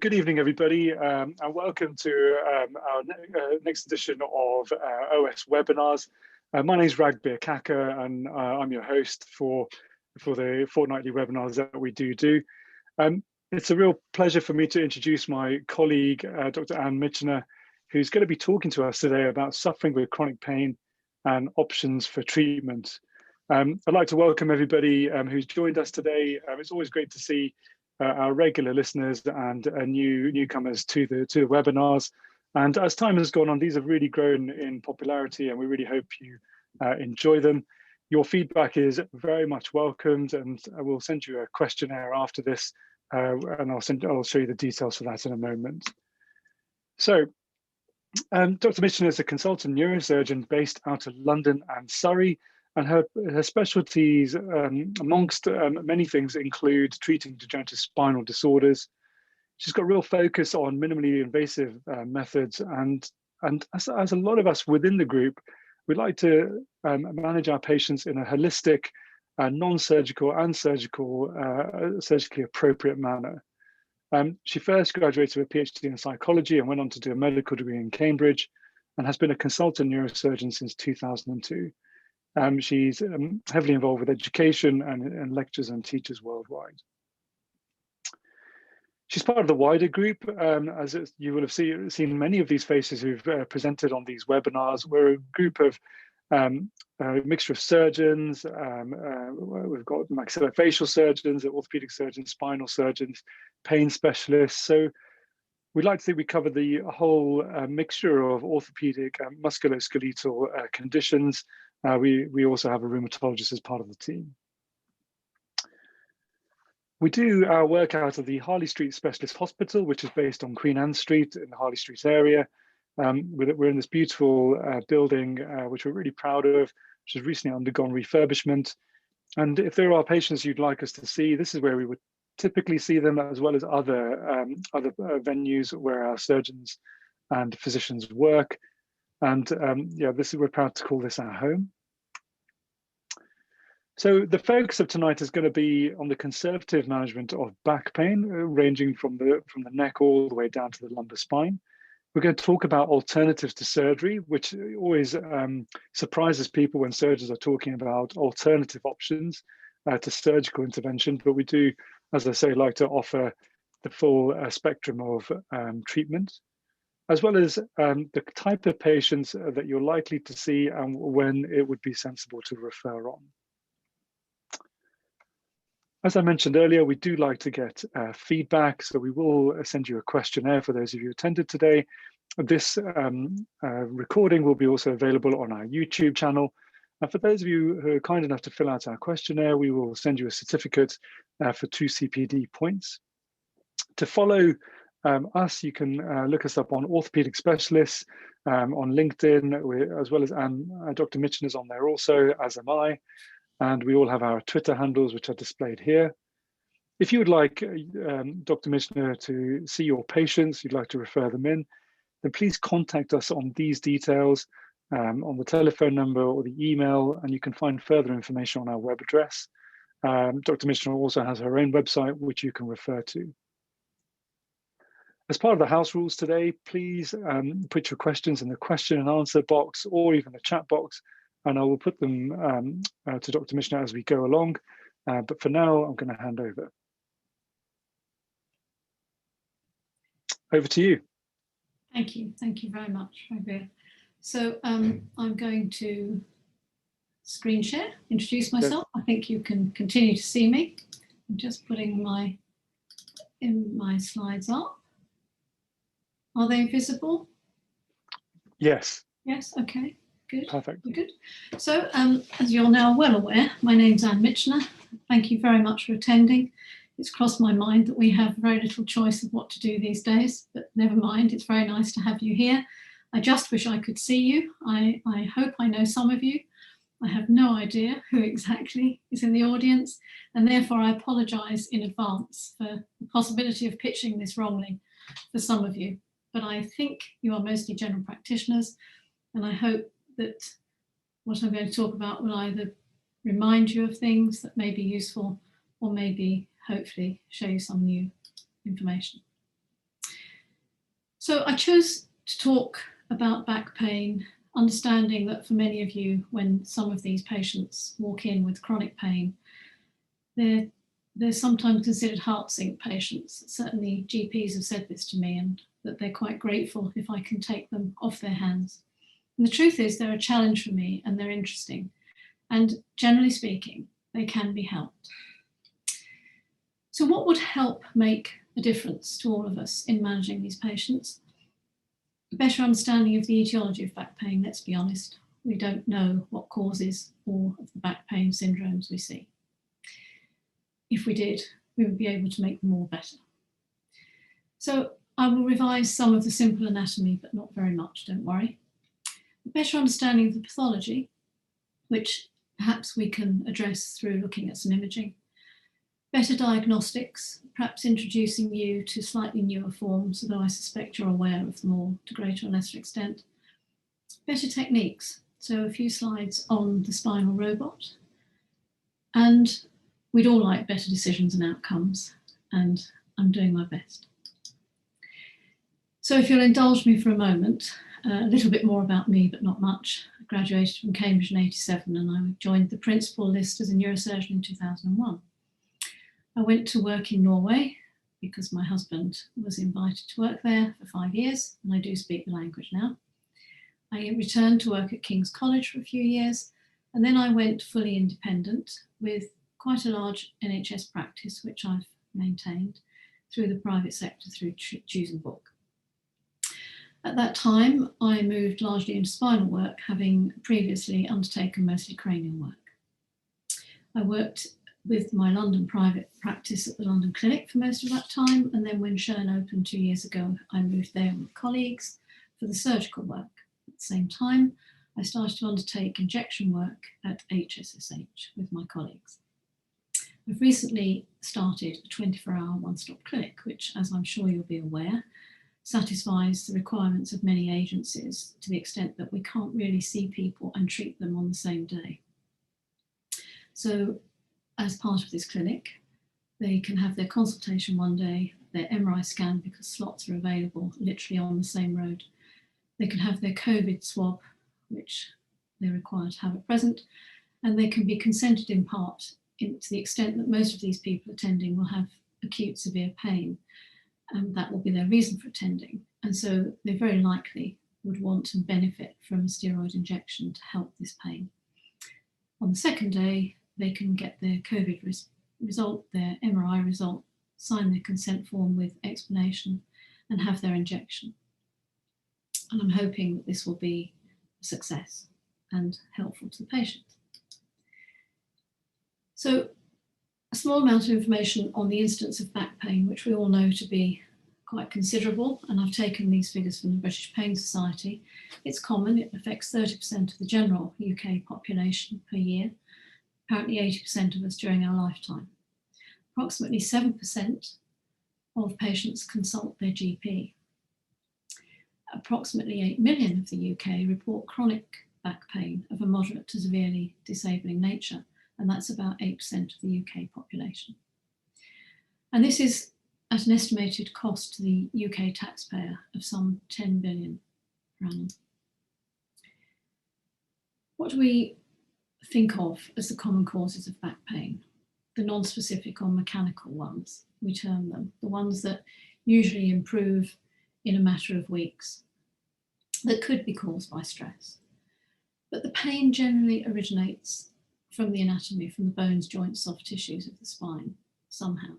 good evening, everybody, and welcome to our next edition of OS webinars. My name is Raghbir Khakha, and I'm your host for the fortnightly webinars that we do. It's a real pleasure for me to introduce my colleague, Dr. Anne Mitchener, who's going to be talking to us today about suffering with chronic pain and options for treatment. I'd like to welcome everybody who's joined us today. It's always great to see our regular listeners and newcomers to the webinars. And as time has gone on, these have really grown in popularity, and we really hope you enjoy them. Your feedback is very much welcomed, and I will send you a questionnaire after this, and I'll show you the details for that in a moment. So, Dr. Mitchener is a consultant neurosurgeon based out of London and Surrey. And her specialties, amongst many things, include treating degenerative spinal disorders. She's got real focus on minimally invasive methods, and as a lot of us within the group, we like to manage our patients in a holistic, non-surgical and surgically appropriate manner. She first graduated with a PhD in psychology and went on to do a medical degree in Cambridge, and has been a consultant neurosurgeon since 2002. She's heavily involved with education and lectures and teachers worldwide. She's part of the wider group, as you will have seen many of these faces who've presented on these webinars. We're a group of a mixture of surgeons. We've got maxillofacial surgeons, orthopedic surgeons, spinal surgeons, pain specialists. So we'd like to think we cover the whole mixture of orthopedic and musculoskeletal conditions. We also have a rheumatologist as part of the team. We do our work out of the Harley Street Specialist Hospital, which is based on Queen Anne Street in the Harley Street area. We're in this beautiful building, which we're really proud of, which has recently undergone refurbishment. And if there are patients you'd like us to see, this is where we would typically see them, as well as other venues where our surgeons and physicians work. And yeah, we're proud to call this our home. So the focus of tonight is going to be on the conservative management of back pain, ranging from the neck all the way down to the lumbar spine. We're going to talk about alternatives to surgery, which always surprises people when surgeons are talking about alternative options to surgical intervention. But we do, as I say, like to offer the full spectrum of treatment, as well as the type of patients that you're likely to see and when it would be sensible to refer on. As I mentioned earlier, we do like to get feedback, so we will send you a questionnaire for those of you who attended today. This recording will be also available on our YouTube channel. And for those of you who are kind enough to fill out our questionnaire, we will send you a certificate for 2 CPD points. To follow us, you can look us up on Orthopedic Specialists, on LinkedIn, as well as Dr. Mitchener is on there also, as am I. And we all have our Twitter handles, which are displayed here. If you would like Dr. Mitchener to see your patients, you'd like to refer them in, then please contact us on these details, on the telephone number or the email, and you can find further information on our web address. Dr. Mitchener also has her own website, which you can refer to. As part of the house rules today, please put your questions in the question and answer box or even the chat box, and I will put them to Dr. Mitchener as we go along. But for now, I'm going to hand over. Over to you. Thank you very much, Raghbir. So I'm going to screen share, introduce myself. I think you can continue to see me. I'm just putting my slides up. Are they visible? Yes. Yes, okay. Good. Perfect. Good. So, as you're now well aware, my name's Anne Mitchener. Thank you very much for attending. It's crossed my mind that we have very little choice of what to do these days, but never mind. It's very nice to have you here. I just wish I could see you. I hope I know some of you. I have no idea who exactly is in the audience, and therefore I apologise in advance for the possibility of pitching this wrongly for some of you. But I think you are mostly general practitioners, and I hope that what I'm going to talk about will either remind you of things that may be useful or maybe hopefully show you some new information. So I chose to talk about back pain, understanding that for many of you, when some of these patients walk in with chronic pain, they're sometimes considered heart sink patients. Certainly GPs have said this to me, and that they're quite grateful if I can take them off their hands. And the truth is they're a challenge for me and they're interesting. And generally speaking, they can be helped. So what would help make a difference to all of us in managing these patients? A better understanding of the etiology of back pain, let's be honest. We don't know what causes all of the back pain syndromes we see. If we did, we would be able to make them all better. So I will revise some of the simple anatomy, but not very much, don't worry. A better understanding of the pathology, which perhaps we can address through looking at some imaging. Better diagnostics, perhaps introducing you to slightly newer forms, although I suspect you're aware of them all to greater or lesser extent. Better techniques, so a few slides on the spinal robot. And we'd all like better decisions and outcomes, and I'm doing my best. So if you'll indulge me for a moment, a little bit more about me, but not much. I graduated from Cambridge in '87 and I joined the principal list as a neurosurgeon in 2001. I went to work in Norway because my husband was invited to work there for 5 years, and I do speak the language now. I returned to work at King's College for a few years, and then I went fully independent with quite a large NHS practice, which I've maintained through the private sector through choosing book. At that time, I moved largely into spinal work, having previously undertaken mostly cranial work. I worked with my London private practice at the London Clinic for most of that time, and then when Shern opened 2 years ago, I moved there with colleagues for the surgical work. At the same time, I started to undertake injection work at HSSH with my colleagues. We've recently started a 24-hour one-stop clinic, which, as I'm sure you'll be aware, satisfies the requirements of many agencies to the extent that we can't really see people and treat them on the same day. So as part of this clinic, they can have their consultation one day, their MRI scan because slots are available literally on the same road. They can have their COVID swab, which they're required to have at present, and they can be consented in part to the extent that most of these people attending will have acute severe pain, and that will be their reason for attending. And so they very likely would want and benefit from a steroid injection to help this pain. On the second day, they can get their COVID result, their MRI result, sign their consent form with explanation and have their injection. And I'm hoping that this will be a success and helpful to the patient. So a small amount of information on the incidence of back pain, which we all know to be quite considerable, and I've taken these figures from the British Pain Society. It's common, it affects 30% of the general UK population per year, apparently 80% of us during our lifetime. Approximately 7% of patients consult their GP. Approximately 8 million of the UK report chronic back pain of a moderate to severely disabling nature, and that's about 8% of the UK population. And this is at an estimated cost to the UK taxpayer of some 10 billion per annum. What do we think of as the common causes of back pain? The non-specific or mechanical ones, we term them, the ones that usually improve in a matter of weeks, that could be caused by stress. But the pain generally originates from the anatomy, from the bones, joints, soft tissues of the spine, somehow.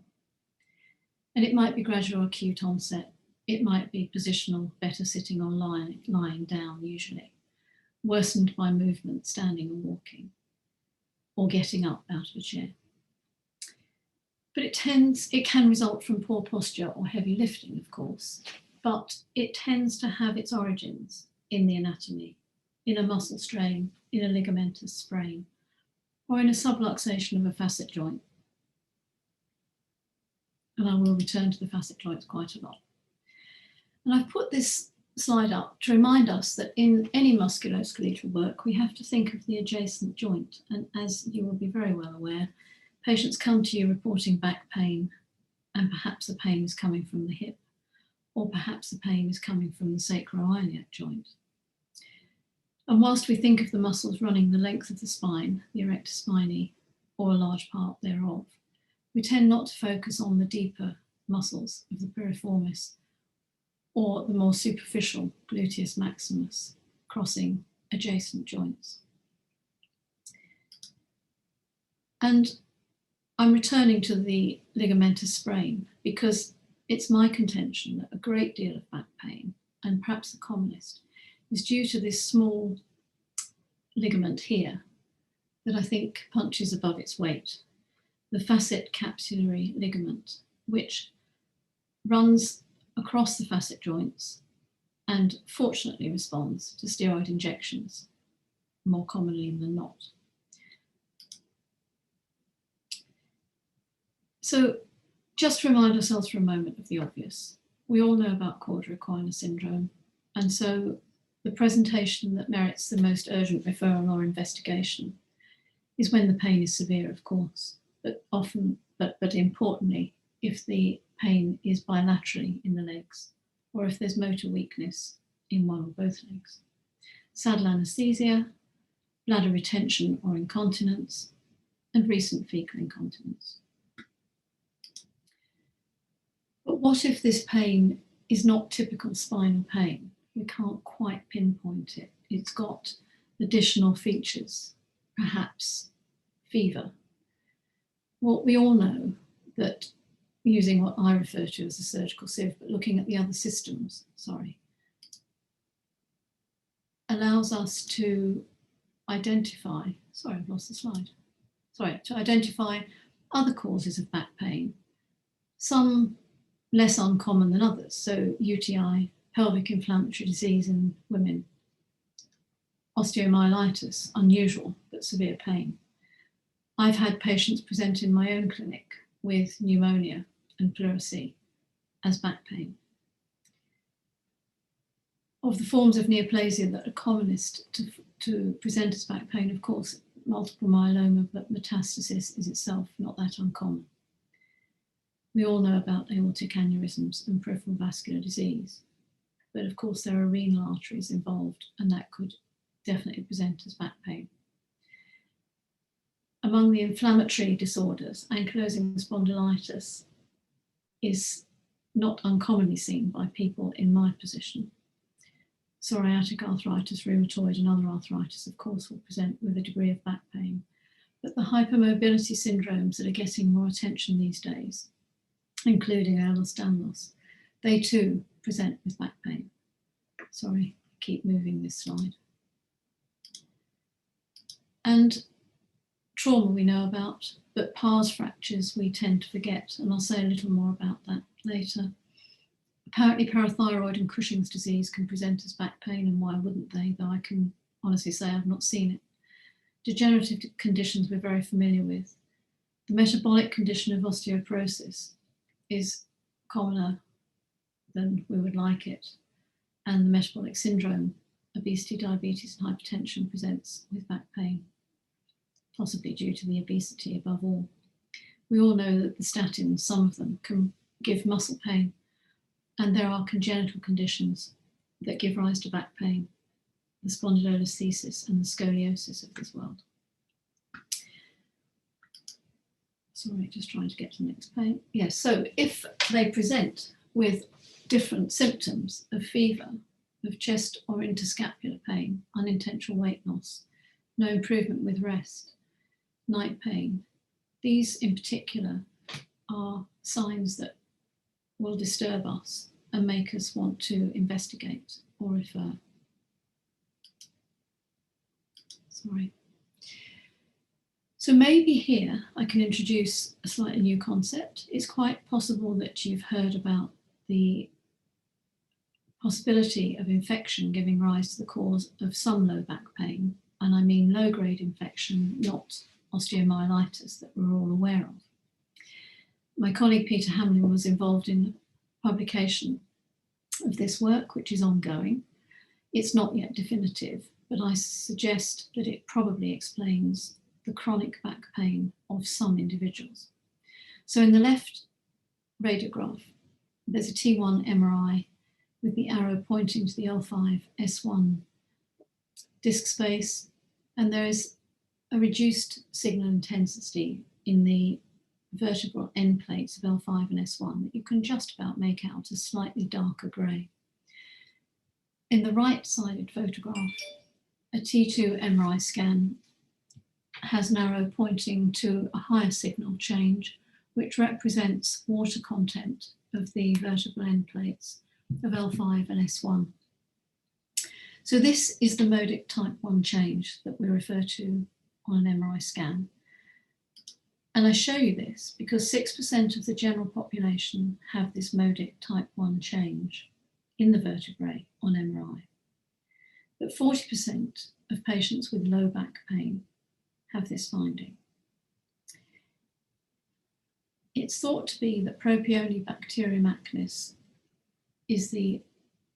And it might be gradual or acute onset. It might be positional, better sitting or lying down usually, worsened by movement, standing and walking, or getting up out of a chair. But it can result from poor posture or heavy lifting, of course, but it tends to have its origins in the anatomy, in a muscle strain, in a ligamentous sprain, or in a subluxation of a facet joint. And I will return to the facet joints quite a lot. And I've put this slide up to remind us that in any musculoskeletal work, we have to think of the adjacent joint. And as you will be very well aware, patients come to you reporting back pain, and perhaps the pain is coming from the hip, or perhaps the pain is coming from the sacroiliac joint. And whilst we think of the muscles running the length of the spine, the erector spinae, or a large part thereof, we tend not to focus on the deeper muscles of the piriformis or the more superficial gluteus maximus crossing adjacent joints. And I'm returning to the ligamentous sprain because it's my contention that a great deal of back pain, and perhaps the commonest, is due to this small ligament here that I think punches above its weight, the facet capsulary ligament, which runs across the facet joints and fortunately responds to steroid injections more commonly than not. So just to remind ourselves for a moment of the obvious, we all know about cauda equina syndrome, and so the presentation that merits the most urgent referral or investigation is when the pain is severe, of course, but importantly, if the pain is bilaterally in the legs, or if there's motor weakness in one or both legs. Saddle anesthesia, bladder retention or incontinence, and recent fecal incontinence. But what if this pain is not typical spinal pain? We can't quite pinpoint it. It's got additional features, perhaps fever. Well, we all know that using what I refer to as a surgical sieve, but looking at the other systems, allows us to identify, I've lost the slide. To identify other causes of back pain, some less uncommon than others. So UTI, pelvic inflammatory disease in women, osteomyelitis, unusual but severe pain. I've had patients present in my own clinic with pneumonia and pleurisy as back pain. Of the forms of neoplasia that are commonest to present as back pain, of course, multiple myeloma, but metastasis is itself not that uncommon. We all know about aortic aneurysms and peripheral vascular disease, but of course there are renal arteries involved, and that could definitely present as back pain. Among the inflammatory disorders, ankylosing spondylitis is not uncommonly seen by people in my position. Psoriatic arthritis, rheumatoid and other arthritis, of course, will present with a degree of back pain. But the hypermobility syndromes that are getting more attention these days, including Ehlers-Danlos, they too present with back pain. Sorry, keep moving this slide. And trauma we know about, but pars fractures we tend to forget, and I'll say a little more about that later. Apparently parathyroid and Cushing's disease can present as back pain, and why wouldn't they, though I can honestly say I've not seen it. Degenerative conditions we're very familiar with. The metabolic condition of osteoporosis is commoner than we would like it, and the metabolic syndrome, obesity, diabetes and hypertension presents with back pain, possibly due to the obesity above all. We all know that the statins, some of them, can give muscle pain, and there are congenital conditions that give rise to back pain, the spondylolisthesis and the scoliosis of this world. Sorry, just trying to get to the next page. Yes, so if they present with different symptoms of fever, of chest or interscapular pain, unintentional weight loss, no improvement with rest, night pain, these in particular are signs that will disturb us and make us want to investigate or refer. Sorry. So maybe here I can introduce a slightly new concept. It's quite possible that you've heard about the possibility of infection giving rise to the cause of some low back pain, and I mean low-grade infection, not osteomyelitis that we're all aware of. My colleague Peter Hamlin was involved in publication of this work, which is ongoing. It's not yet definitive, but I suggest that it probably explains the chronic back pain of some individuals. So in the left radiograph, There's a T1 MRI with the arrow pointing to the L5-S1 disc space, and there is a reduced signal intensity in the vertebral end plates of L5 and S1 that you can just about make out as slightly darker grey. In the right-sided photograph, a T2 MRI scan has an arrow pointing to a higher signal change, which represents water content of the vertebral end plates of L5 and S1. So this is the modic type 1 change that we refer to on an MRI scan. And I show you this because 6% of the general population have this modic type 1 change in the vertebrae on MRI. But 40% of patients with low back pain have this finding. It's thought to be that Propionibacterium acnes is the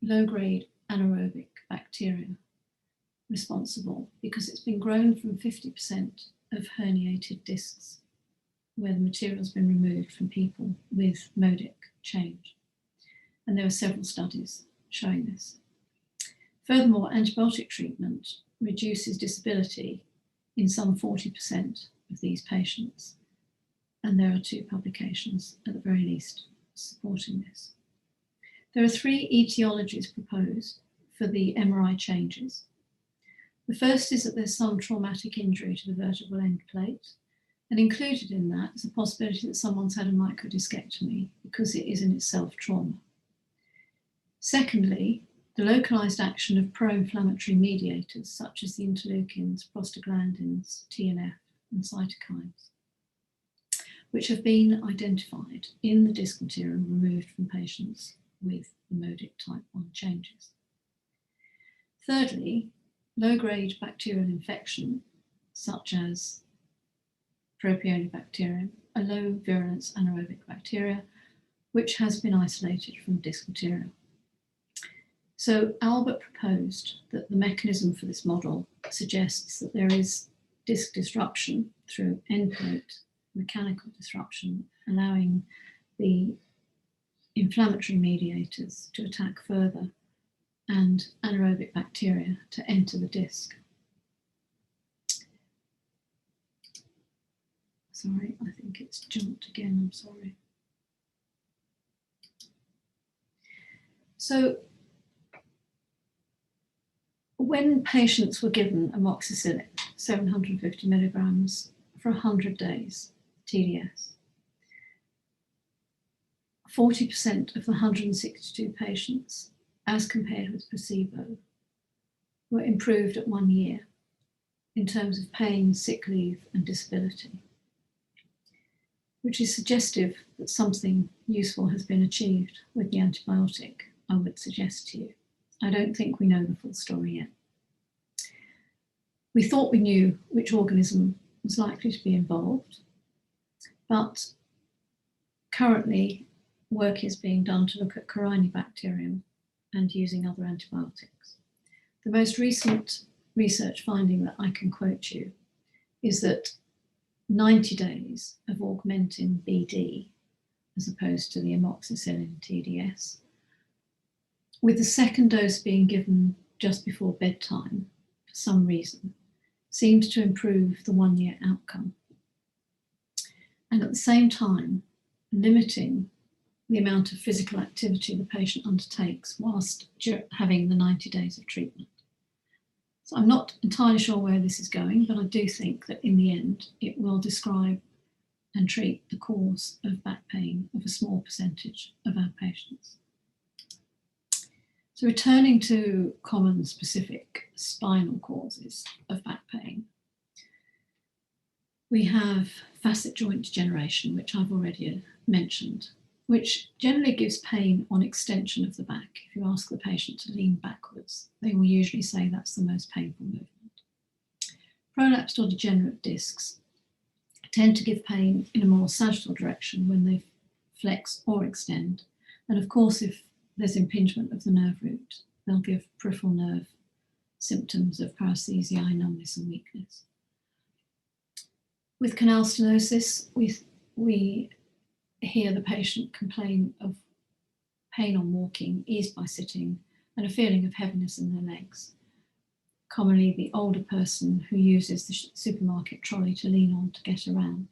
low-grade anaerobic bacteria responsible because it's been grown from 50% of herniated discs where the material's been removed from people with modic change. And there are several studies showing this. Furthermore, antibiotic treatment reduces disability in some 40% of these patients. And there are 2 publications, at the very least, supporting this. There are 3 etiologies proposed for the MRI changes. The first is that there's some traumatic injury to the vertebral end plate, and included in that is the possibility that someone's had a microdiscectomy because it is in itself trauma. Secondly, the localized action of pro-inflammatory mediators such as the interleukins, prostaglandins, TNF, and cytokines, which have been identified in the disc material removed from patients with the modic type 1 changes. Thirdly, low-grade bacterial infection, such as Propionibacterium, a low-virulence anaerobic bacteria, which has been isolated from disc material. So Albert proposed that the mechanism for this model suggests that there is disc disruption through end plate mechanical disruption, allowing the inflammatory mediators to attack further and anaerobic bacteria to enter the disc. Sorry, I think it's JONT again, I'm sorry. So when patients were given amoxicillin, 750 milligrams for 100 days, TDS, 40% of the 162 patients, as compared with placebo, were improved at 1 year in terms of pain, sick leave, and disability, which is suggestive that something useful has been achieved with the antibiotic, I would suggest to you. I don't think we know the full story yet. We thought we knew which organism was likely to be involved, but currently work is being done to look at Corynebacterium and using other antibiotics. The most recent research finding that I can quote you is that 90 days of augmentin BD, as opposed to the amoxicillin TDS, with the second dose being given just before bedtime for some reason, seemed to improve the 1 year outcome. And at the same time, limiting the amount of physical activity the patient undertakes whilst having the 90 days of treatment. So I'm not entirely sure where this is going, but I do think that in the end, it will describe and treat the cause of back pain of a small percentage of our patients. So returning to common specific spinal causes of back pain, we have facet joint degeneration, which I've already mentioned, which generally gives pain on extension of the back. If you ask the patient to lean backwards, they will usually say that's the most painful movement. Prolapsed or degenerate discs tend to give pain in a more sagittal direction when they flex or extend. And of course, if there's impingement of the nerve root, they'll give peripheral nerve symptoms of paresthesia, eye numbness, and weakness. With canal stenosis, we hear the patient complain of pain on walking, eased by sitting, and a feeling of heaviness in their legs. Commonly the older person who uses the supermarket trolley to lean on to get around.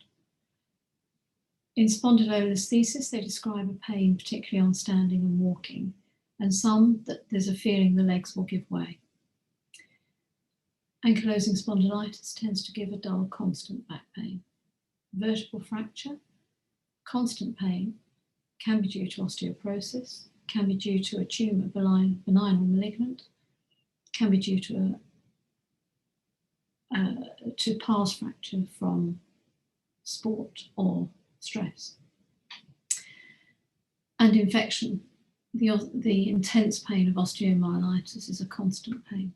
In spondylolisthesis, they describe a pain particularly on standing and walking, and some that there's a feeling the legs will give way. Ankylosing spondylitis tends to give a dull, constant back pain. Vertebral fracture, constant pain, can be due to osteoporosis, can be due to a tumour, benign or malignant, can be due to pars fracture from sport or stress. And infection, the intense pain of osteomyelitis is a constant pain.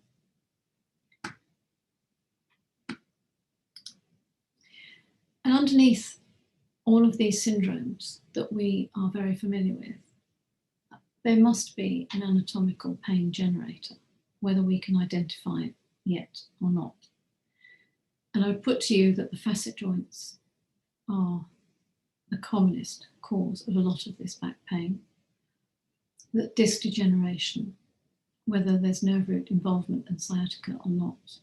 And underneath all of these syndromes that we are very familiar with, there must be an anatomical pain generator, whether we can identify it yet or not. And I would put to you that the facet joints are the commonest cause of a lot of this back pain, that disc degeneration, whether there's nerve root involvement and sciatica or not,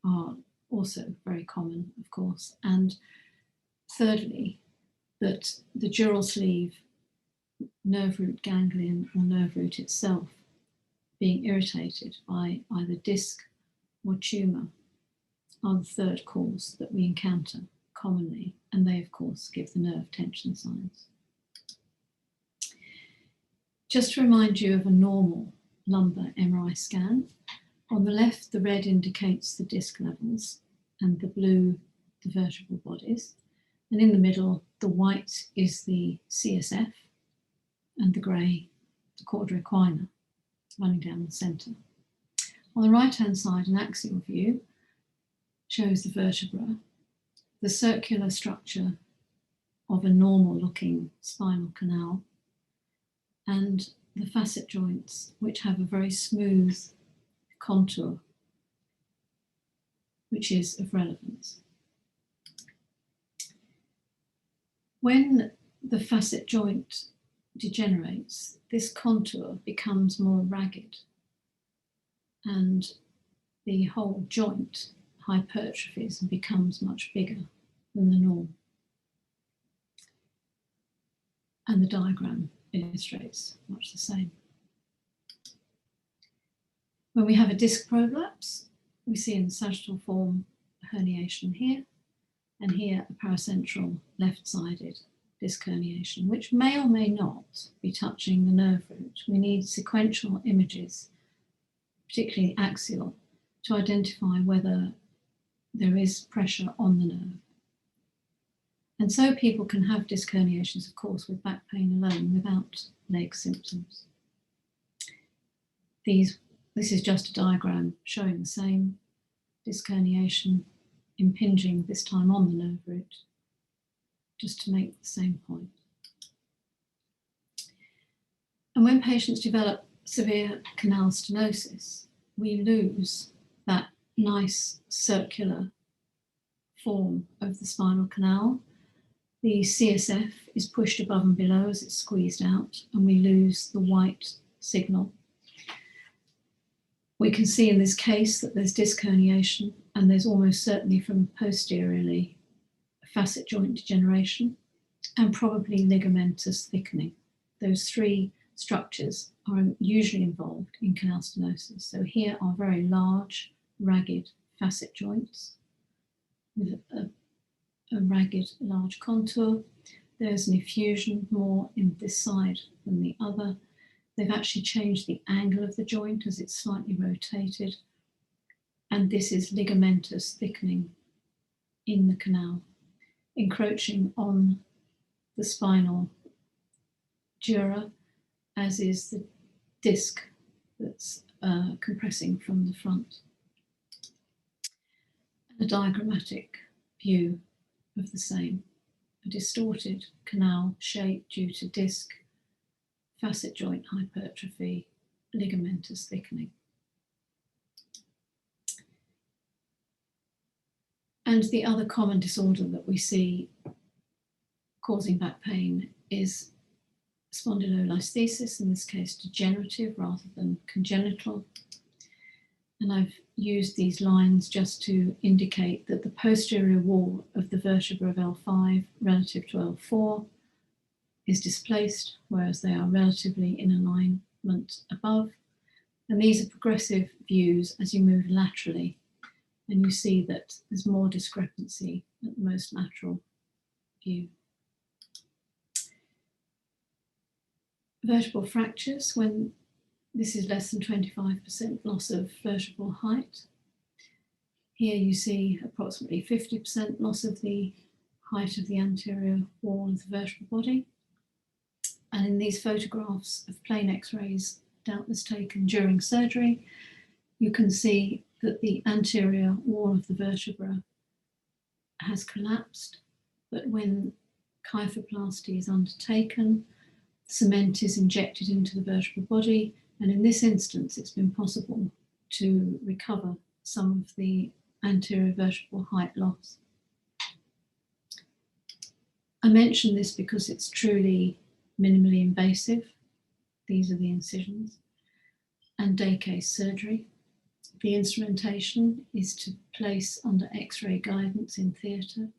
are also very common, of course. And thirdly, that the dural sleeve nerve root ganglion or nerve root itself being irritated by either disc or tumour are the third cause that we encounter commonly, and they of course give the nerve tension signs. Just to remind you of a normal lumbar MRI scan, on the left the red indicates the disc levels and the blue the vertebral bodies, and in the middle the white is the CSF and the grey the cauda equina running down the centre. On the right hand side, an axial view shows the vertebra, the circular structure of a normal looking spinal canal, and the facet joints, which have a very smooth contour, which is of relevance. When the facet joint degenerates, this contour becomes more ragged and the whole joint hypertrophies and becomes much bigger than the norm. And the diagram illustrates much the same. When we have a disc prolapse, we see in the sagittal form a herniation here, and here a paracentral left-sided disc herniation, which may or may not be touching the nerve root. We need sequential images, particularly axial, to identify whether there is pressure on the nerve. And so people can have disc herniations, of course, with back pain alone without leg symptoms. This is just a diagram showing the same disc herniation impinging this time on the nerve root, just to make the same point. And when patients develop severe canal stenosis, we lose that nice circular form of the spinal canal. The CSF is pushed above and below as it's squeezed out, and we lose the white signal. We can see in this case that there's disc herniation, and there's almost certainly from posteriorly facet joint degeneration and probably ligamentous thickening. Those three structures are usually involved in canal stenosis. So here are very large, ragged facet joints with a ragged, large contour. There's an effusion more in this side than the other. They've actually changed the angle of the joint as it's slightly rotated. And this is ligamentous thickening in the canal, encroaching on the spinal dura, as is the disc that's compressing from the front. A diagrammatic view of the same, a distorted canal shape due to disc, facet joint hypertrophy, ligamentous thickening. And the other common disorder that we see causing back pain is spondylolisthesis, in this case degenerative rather than congenital. And I've used these lines just to indicate that the posterior wall of the vertebra of L5 relative to L4 is displaced, whereas they are relatively in alignment above. And these are progressive views as you move laterally, and you see that there's more discrepancy at the most lateral view. Vertebral fractures, when this is less than 25% loss of vertebral height. Here you see approximately 50% loss of the height of the anterior wall of the vertebral body. And in these photographs of plain X-rays, doubtless taken during surgery, you can see that the anterior wall of the vertebra has collapsed, but when kyphoplasty is undertaken, cement is injected into the vertebral body, and in this instance it's been possible to recover some of the anterior vertebral height loss. I mention this because it's truly minimally invasive. These are the incisions, and day case surgery. The instrumentation is to place under X-ray guidance in theatre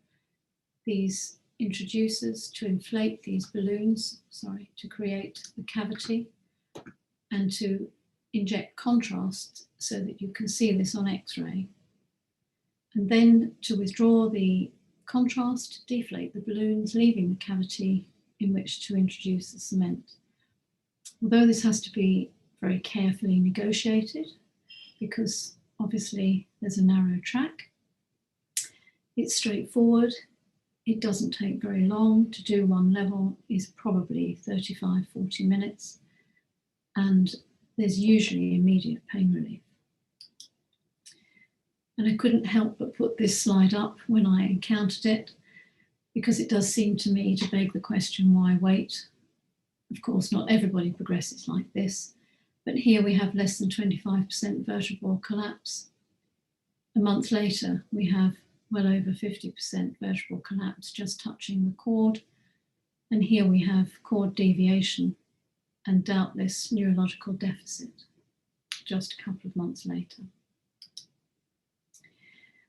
these introducers to inflate these balloons, to create the cavity and to inject contrast so that you can see this on X-ray. And then to withdraw the contrast, deflate the balloons, leaving the cavity in which to introduce the cement. Although this has to be very carefully negotiated, because obviously there's a narrow track, it's straightforward. It doesn't take very long. To do one level is probably 35-40 minutes, and there's usually immediate pain relief. And I couldn't help but put this slide up when I encountered it, because it does seem to me to beg the question, why wait? Of course, not everybody progresses like this, but here we have less than 25% vertebral collapse. A month later, we have well over 50% vertebral collapse just touching the cord. And here we have cord deviation and doubtless neurological deficit just a couple of months later.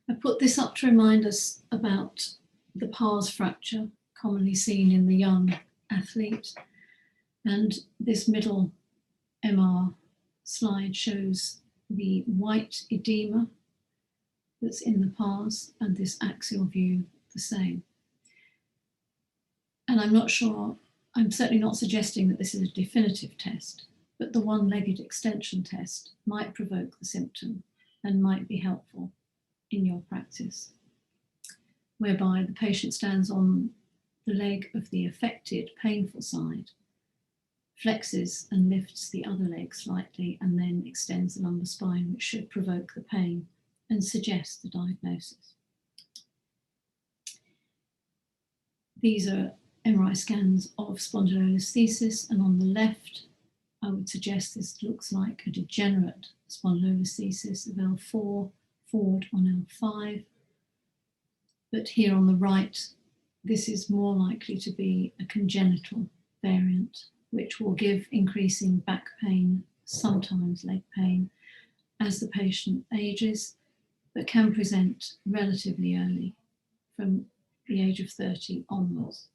I put this up to remind us about the pars fracture commonly seen in the young athlete. And this middle MR slide shows the white edema that's in the pars, and this axial view the same. And I'm not sure, I'm certainly not suggesting that this is a definitive test, but the one-legged extension test might provoke the symptom and might be helpful in your practice, whereby the patient stands on the leg of the affected, painful side, flexes and lifts the other leg slightly, and then extends the lumbar spine, which should provoke the pain and suggest the diagnosis. These are MRI scans of spondylolisthesis, and on the left, I would suggest this looks like a degenerate spondylolisthesis of L4 forward on L5. But here on the right, this is more likely to be a congenital variant, which will give increasing back pain, sometimes leg pain, as the patient ages, but can present relatively early, from the age of 30 onwards.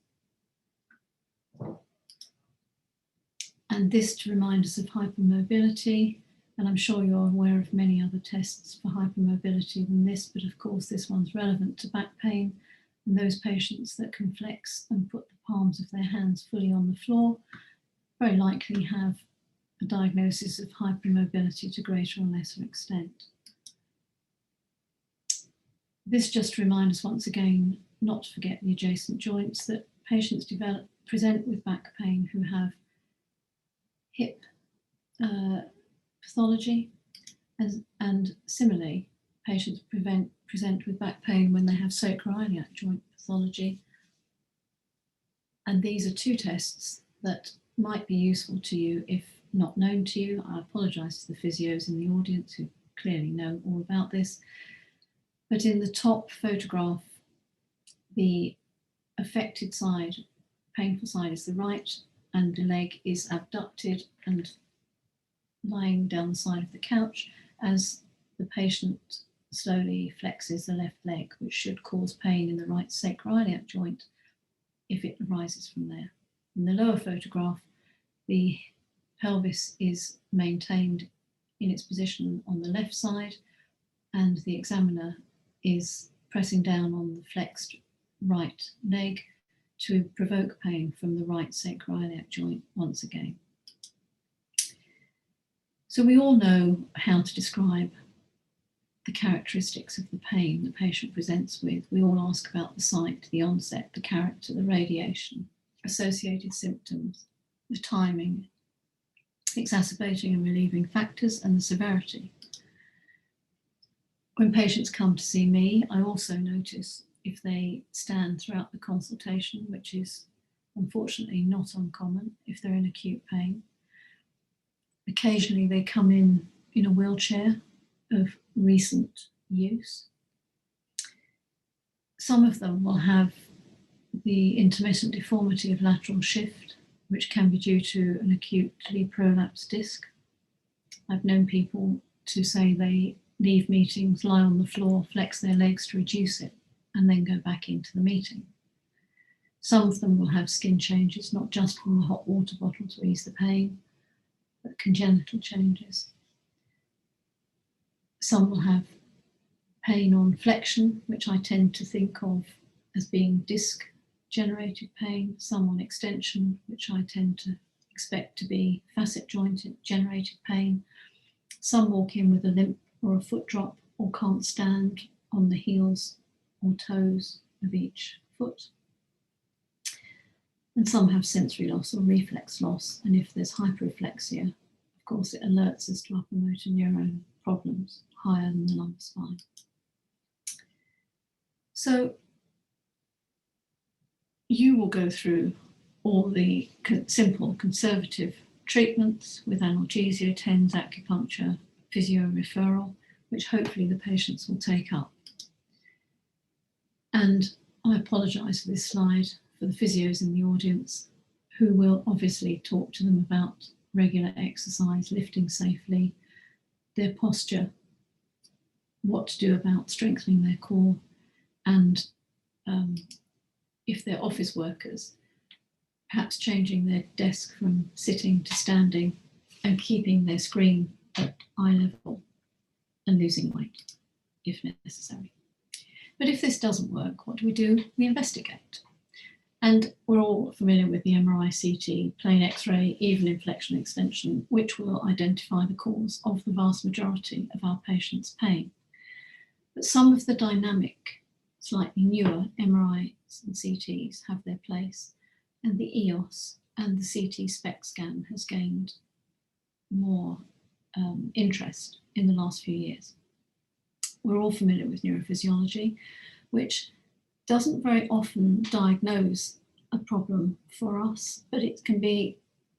And this to remind us of hypermobility, and I'm sure you're aware of many other tests for hypermobility than this, but of course this one's relevant to back pain, and those patients that can flex and put the palms of their hands fully on the floor very likely have a diagnosis of hypermobility to greater or lesser extent. This just reminds us once again not to forget the adjacent joints, that patients present with back pain who have hip pathology, and similarly, patients present with back pain when they have sacroiliac joint pathology. And these are two tests that might be useful to you if not known to you. I apologise to the physios in the audience who clearly know all about this. But in the top photograph, the affected side, painful side, is the right, and the leg is abducted and lying down the side of the couch as the patient slowly flexes the left leg, which should cause pain in the right sacroiliac joint if it arises from there. In the lower photograph, the pelvis is maintained in its position on the left side, and the examiner is pressing down on the flexed right leg to provoke pain from the right sacroiliac joint once again. So we all know how to describe the characteristics of the pain the patient presents with. We all ask about the site, the onset, the character, the radiation, associated symptoms, the timing, exacerbating and relieving factors, and the severity. When patients come to see me, I also notice if they stand throughout the consultation, which is unfortunately not uncommon if they're in acute pain. Occasionally they come in a wheelchair of recent use. Some of them will have the intermittent deformity of lateral shift, which can be due to an acutely prolapsed disc. I've known people to say they leave meetings, lie on the floor, flex their legs to reduce it, and then go back into the meeting. Some of them will have skin changes, not just from the hot water bottle to ease the pain, but congenital changes. Some will have pain on flexion, which I tend to think of as being disc-generated pain. Some on extension, which I tend to expect to be facet joint-generated pain. Some walk in with a limp or a foot drop, or can't stand on the heels or toes of each foot. And some have sensory loss or reflex loss, and if there's hyperreflexia, of course it alerts us to upper motor neuron problems higher than the lumbar spine. So you will go through all the simple conservative treatments with analgesia, TENS, acupuncture, physio referral, which hopefully the patients will take up. And I apologise for this slide for the physios in the audience, who will obviously talk to them about regular exercise, lifting safely, their posture, what to do about strengthening their core, and if they're office workers, perhaps changing their desk from sitting to standing and keeping their screen at eye level and losing weight if necessary. But if this doesn't work, what do? We investigate. And we're all familiar with the MRI, CT, plain X-ray, even inflection extension, which will identify the cause of the vast majority of our patients' pain. But some of the dynamic, slightly newer MRIs and CTs have their place, and the EOS and the CT SPECT scan has gained more interest in the last few years. We're all familiar with neurophysiology, which doesn't very often diagnose a problem for us, but it can be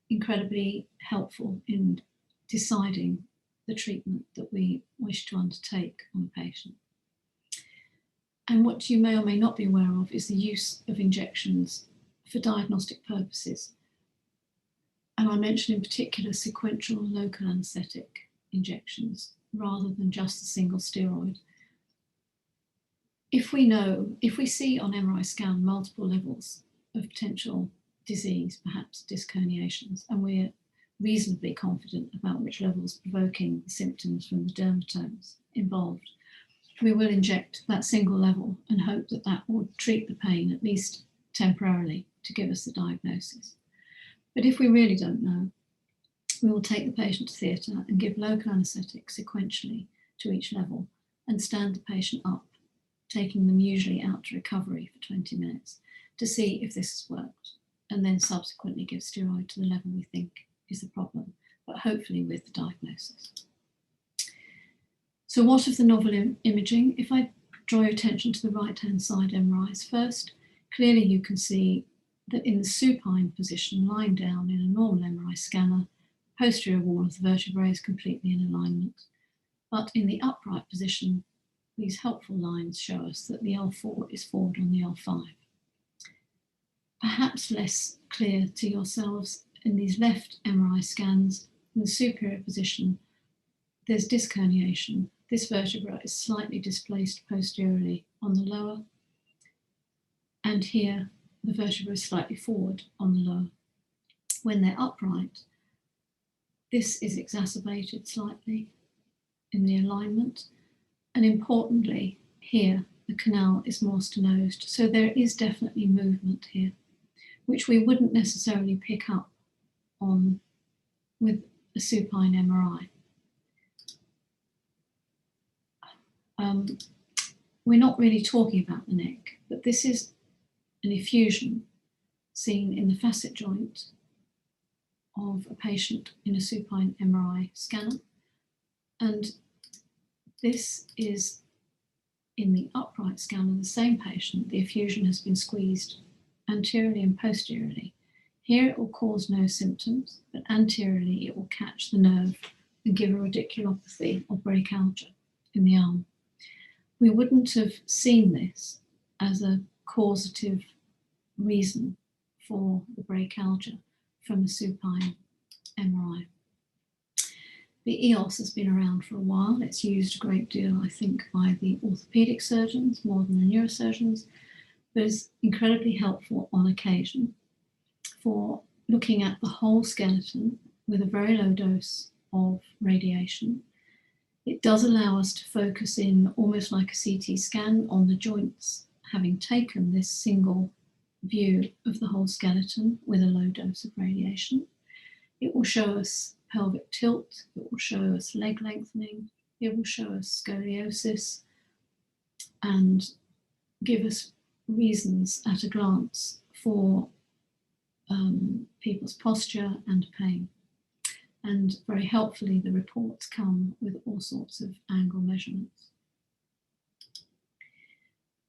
incredibly helpful in deciding the treatment that we wish to undertake on a patient. And what you may or may not be aware of is the use of injections for diagnostic purposes. And I mention in particular sequential local anaesthetic injections rather than just a single steroid. If we see on MRI scan multiple levels of potential disease, perhaps disc herniations, and we're reasonably confident about which levels provoking the symptoms from the dermatomes involved, we will inject that single level and hope that that will treat the pain, at least temporarily, to give us the diagnosis. But if we really don't know, we will take the patient to theatre and give local anaesthetic sequentially to each level and stand the patient up, taking them usually out to recovery for 20 minutes to see if this has worked, and then subsequently give steroid to the level we think is the problem, but hopefully with the diagnosis. So what of the novel imaging? If I draw your attention to the right-hand side MRIs first, clearly you can see that in the supine position, lying down in a normal MRI scanner, posterior wall of the vertebrae is completely in alignment. But in the upright position, these helpful lines show us that the L4 is forward on the L5. Perhaps less clear to yourselves in these left MRI scans, in the superior position, there's disc herniation. This vertebra is slightly displaced posteriorly on the lower, and here the vertebra is slightly forward on the lower. When they're upright, this is exacerbated slightly in the alignment, and importantly, here the canal is more stenosed, so there is definitely movement here, which we wouldn't necessarily pick up on with a supine MRI. We're not really talking about the neck, but this is an effusion seen in the facet joint of a patient in a supine MRI scanner. And this is in the upright scanner, the same patient. The effusion has been squeezed anteriorly and posteriorly. Here it will cause no symptoms, but anteriorly it will catch the nerve and give a radiculopathy or breakalgia in the arm. We wouldn't have seen this as a causative reason for the breakalgia from a supine MRI. The EOS has been around for a while. It's used a great deal, I think, by the orthopedic surgeons more than the neurosurgeons, but it's incredibly helpful on occasion for looking at the whole skeleton with a very low dose of radiation. It does allow us to focus in almost like a CT scan on the joints, having taken this single view of the whole skeleton with a low dose of radiation. It will show us pelvic tilt, it will show us leg lengthening, it will show us scoliosis, and give us reasons at a glance for people's posture and pain. And very helpfully, the reports come with all sorts of angle measurements.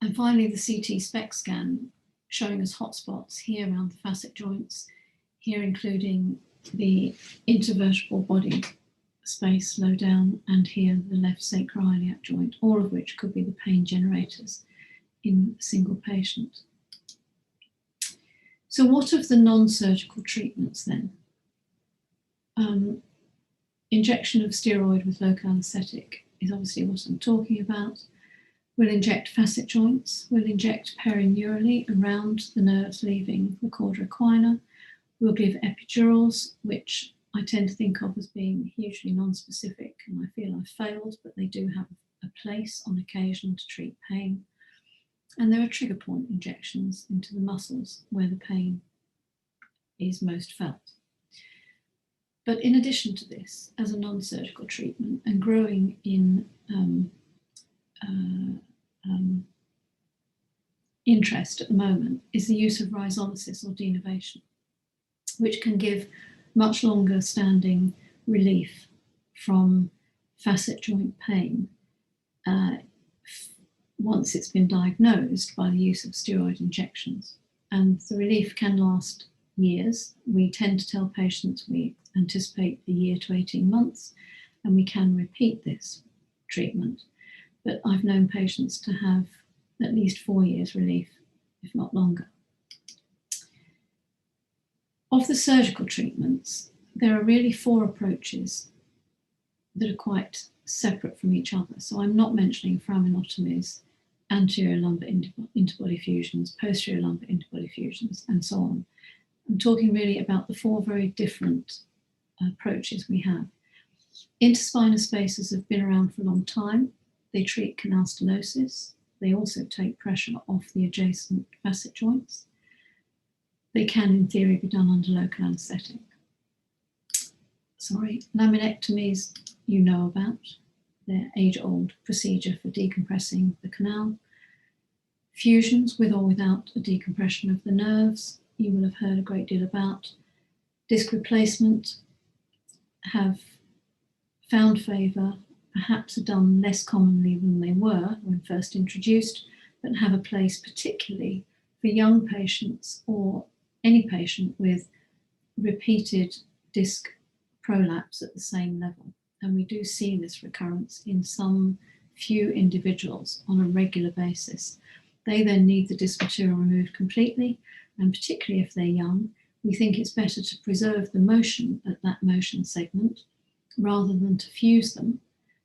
And finally, the CT SPECT scan showing us hotspots here around the facet joints, here including the intervertebral body space low down, and here the left sacroiliac joint, all of which could be the pain generators in a single patient. So what of the non-surgical treatments then? Injection of steroid with local anaesthetic is obviously what I'm talking about. We'll inject facet joints, we'll inject perineurally around the nerves leaving the cauda equina. We'll give epidurals, which I tend to think of as being hugely non-specific, and I feel I've failed, but they do have a place on occasion to treat pain. And there are trigger point injections into the muscles where the pain is most felt. But in addition to this, as a non-surgical treatment and growing in interest at the moment, is the use of rhizolysis or denervation, which can give much longer standing relief from facet joint pain once it's been diagnosed by the use of steroid injections. And the relief can last years. We tend to tell patients we anticipate a year to 18 months, and we can repeat this treatment. But I've known patients to have at least 4 years relief, if not longer. Of the surgical treatments, there are really 4 approaches that are quite separate from each other. So I'm not mentioning foraminotomies, anterior lumbar interbody fusions, posterior lumbar interbody fusions, and so on. I'm talking really about the 4 very different approaches we have. Interspinous spacers have been around for a long time. They treat canal stenosis. They also take pressure off the adjacent facet joints. They can, in theory, be done under local anaesthetic. Laminectomies you know about. They're age-old procedure for decompressing the canal. Fusions with or without a decompression of the nerves, you will have heard a great deal about. Disc replacement have found favour, perhaps are done less commonly than they were when first introduced, but have a place particularly for young patients or any patient with repeated disc prolapse at the same level. And we do see this recurrence in some few individuals on a regular basis. They then need the disc material removed completely, and particularly if they're young, we think it's better to preserve the motion at that motion segment rather than to fuse them,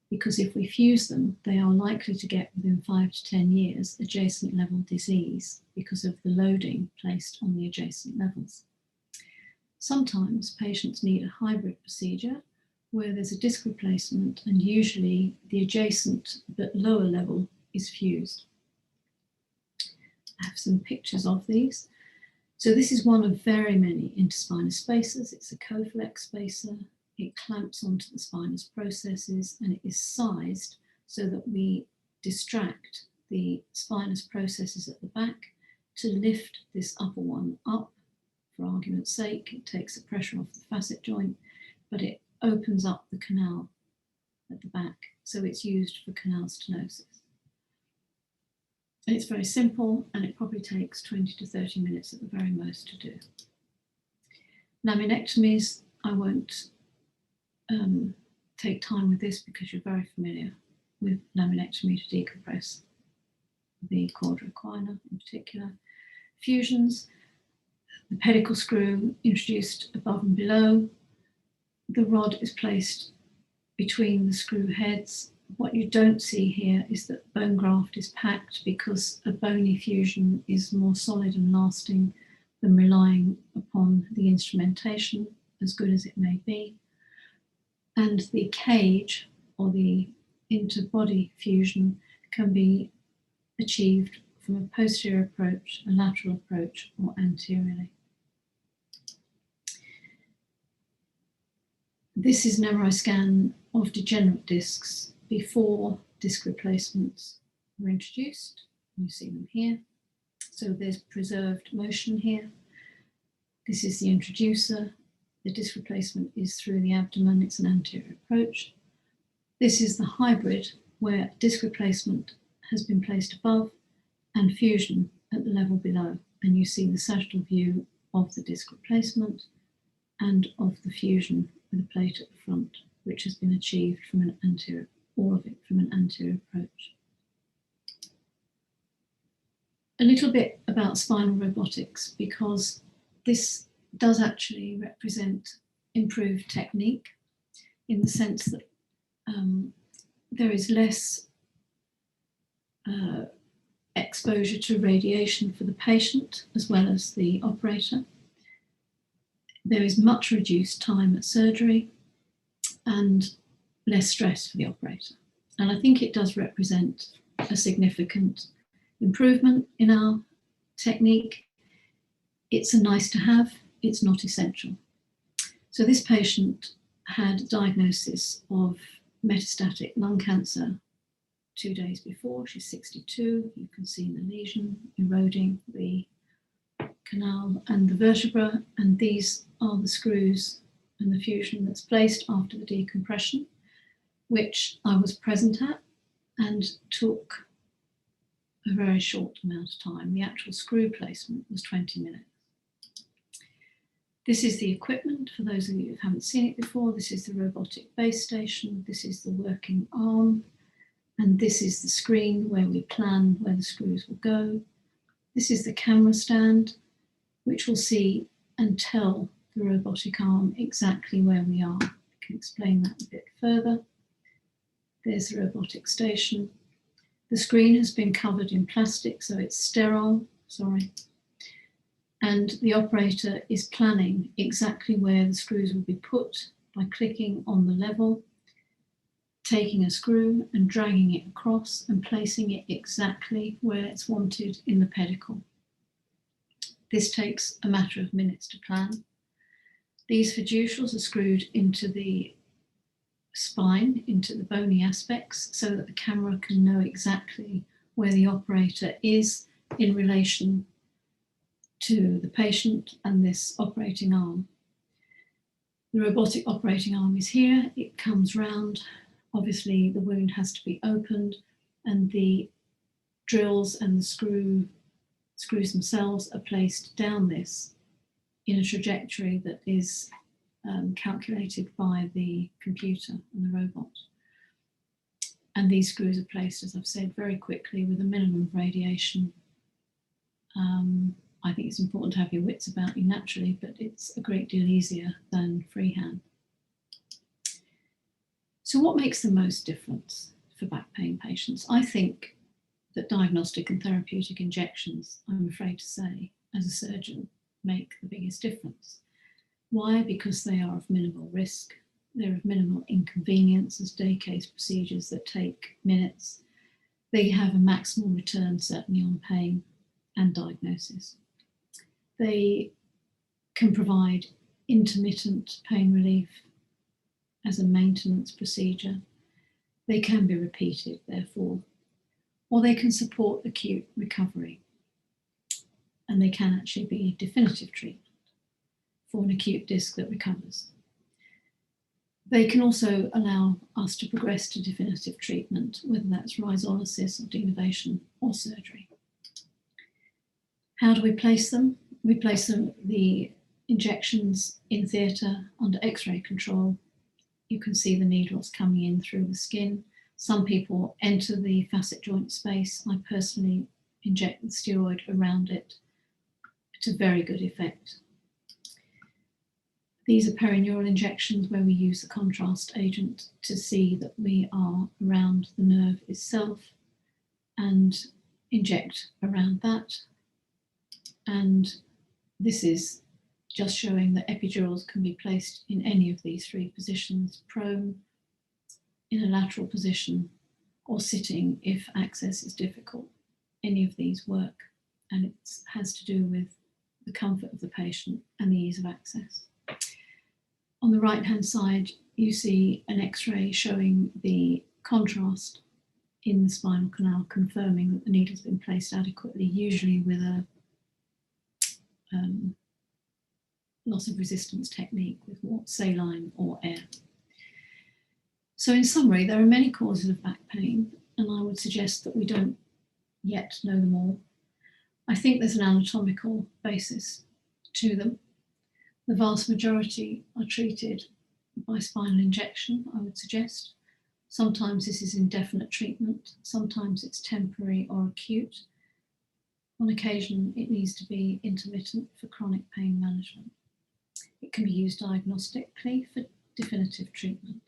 because if we fuse them, they are likely to get within 5 to 10 years adjacent level disease because of the loading placed on the adjacent levels. Sometimes patients need a hybrid procedure where there's a disc replacement and usually the adjacent but lower level is fused. I have some pictures of these. So this is one of very many interspinous spacers. It's a Koflex spacer. It clamps onto the spinous processes and it is sized so that we distract the spinous processes at the back to lift this upper one up. For argument's sake, it takes the pressure off the facet joint, but it opens up the canal at the back. So it's used for canal stenosis. And it's very simple and it probably takes 20 to 30 minutes at the very most to do. Laminectomies, I won't take time with this because you're very familiar with laminectomy to decompress the quadra equina in particular. Fusions, the pedicle screw introduced above and below. The rod is placed between the screw heads. What you don't see here is that bone graft is packed because a bony fusion is more solid and lasting than relying upon the instrumentation, as good as it may be. And the cage, or the interbody fusion, can be achieved from a posterior approach, a lateral approach, or anteriorly. This is an MRI scan of degenerate discs before disc replacements were introduced. You see them here. So there's preserved motion here. This is the introducer. The disc replacement is through the abdomen. It's an anterior approach. This is the hybrid where disc replacement has been placed above and fusion at the level below. And you see the sagittal view of the disc replacement and of the fusion with a plate at the front, which has been achieved from an anterior, all of it from an anterior approach. A little bit about spinal robotics, because this does actually represent improved technique in the sense that there is less exposure to radiation for the patient as well as the operator. There is much reduced time at surgery and less stress for the operator. And I think it does represent a significant improvement in our technique. It's a nice to have, it's not essential. So this patient had a diagnosis of metastatic lung cancer 2 days before. She's 62. You can see the lesion eroding the canal and the vertebra, and these are the screws and the fusion that's placed after the decompression, which I was present at and took a very short amount of time. The actual screw placement was 20 minutes. This is the equipment, for those of you who haven't seen it before. This is the robotic base station, this is the working arm, and this is the screen where we plan where the screws will go. This is the camera stand, which will see and tell the robotic arm exactly where we are. I can explain that a bit further. There's the robotic station. The screen has been covered in plastic, so it's sterile, and the operator is planning exactly where the screws will be put by clicking on the level, taking a screw and dragging it across and placing it exactly where it's wanted in the pedicle. This takes a matter of minutes to plan. These fiducials are screwed into the spine, into the bony aspects, so that the camera can know exactly where the operator is in relation to the patient and this operating arm. The robotic operating arm is here. It comes round. Obviously, the wound has to be opened, and the drills and the screws themselves are placed down this in a trajectory that is calculated by the computer and the robot. And these screws are placed, as I've said, very quickly with a minimum of radiation. I think it's important to have your wits about you naturally, but it's a great deal easier than freehand. So what makes the most difference for back pain patients? I think that diagnostic and therapeutic injections, I'm afraid to say, as a surgeon, make the biggest difference. Why? Because they are of minimal risk. They're of minimal inconvenience as day case procedures that take minutes. They have a maximal return, certainly on pain and diagnosis. They can provide intermittent pain relief as a maintenance procedure. They can be repeated, therefore, or they can support acute recovery. And they can actually be definitive treatment for an acute disc that recovers. They can also allow us to progress to definitive treatment, whether that's rhizolysis or denervation or surgery. How do we place them? We place them, the injections in theatre under X-ray control. You can see the needles coming in through the skin. Some people enter the facet joint space. I personally inject the steroid around it to very good effect. These are perineural injections where we use the contrast agent to see that we are around the nerve itself and inject around that. And this is just showing that epidurals can be placed in any of these three positions: prone, in a lateral position, or sitting if access is difficult. Any of these work, and it has to do with the comfort of the patient and the ease of access. On the right-hand side, you see an X-ray showing the contrast in the spinal canal, confirming that the needle's been placed adequately, usually with a loss of resistance technique with saline or air. So in summary, there are many causes of back pain, and I would suggest that we don't yet know them all. I think there's an anatomical basis to them. The vast majority are treated by spinal injection, I would suggest. Sometimes this is indefinite treatment, sometimes it's temporary or acute. On occasion, it needs to be intermittent for chronic pain management. It can be used diagnostically for definitive treatment.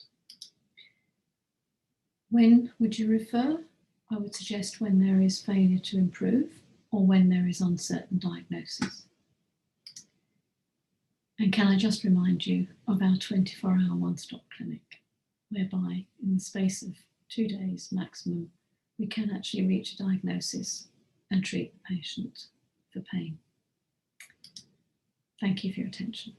When would you refer? I would suggest when there is failure to improve or when there is uncertain diagnosis. And can I just remind you of our 24-hour one-stop clinic, whereby in the space of 2 days maximum, we can actually reach a diagnosis and treat the patient for pain. Thank you for your attention.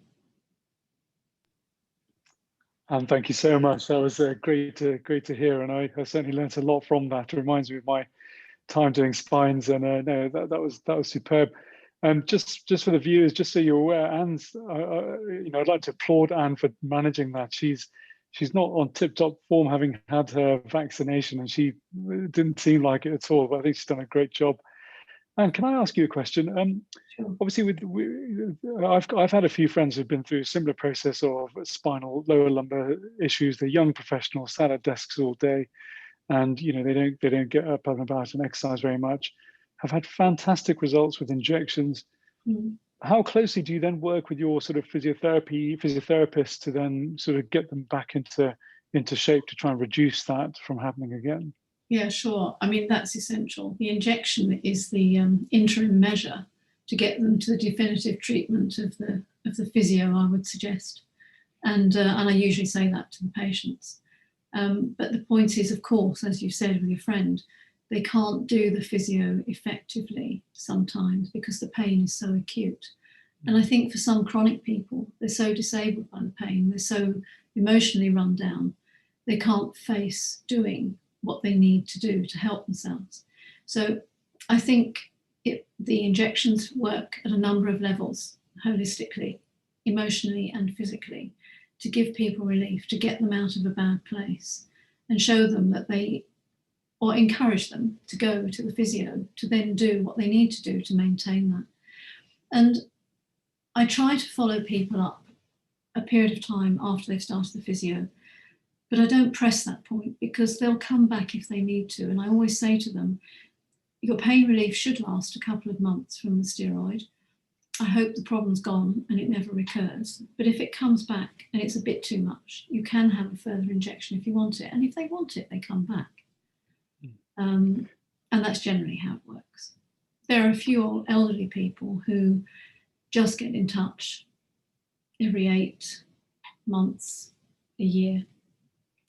And thank you so much. That was great to hear, and I certainly learnt a lot from that. It reminds me of my time doing spines, and no, that was superb. Just for the viewers, just so you're aware, Anne's, I'd like to applaud Anne for managing that. She's not on tip-top form, having had her vaccination, and she didn't seem like it at all. But I think she's done a great job. And can I ask you a question? Sure. Obviously, I've had a few friends who've been through a similar process of spinal lower lumbar issues. They're young professionals, sat at desks all day, and they don't get up and about and exercise very much. Have had fantastic results with injections. Mm. How closely do you then work with your sort of physiotherapists to then sort of get them back into shape to try and reduce that from happening again? Yeah, sure. I mean, that's essential. The injection is the interim measure to get them to the definitive treatment of the physio, I would suggest. And I usually say that to the patients. But the point is, of course, as you said with your friend, they can't do the physio effectively sometimes because the pain is so acute. And I think for some chronic people, they're so disabled by the pain, they're so emotionally run down, they can't face doing what they need to do to help themselves. So I think the injections work at a number of levels, holistically, emotionally and physically, to give people relief, to get them out of a bad place and show them that or encourage them to go to the physio to then do what they need to do to maintain that. And I try to follow people up a period of time after they've started the physio, but I don't press that point because they'll come back if they need to. And I always say to them, your pain relief should last a couple of months from the steroid, I hope the problem's gone and it never recurs. But if it comes back and it's a bit too much, you can have a further injection if you want it. And if they want it, they come back. And that's generally how it works. There are a few elderly people who just get in touch every 8 months, a year.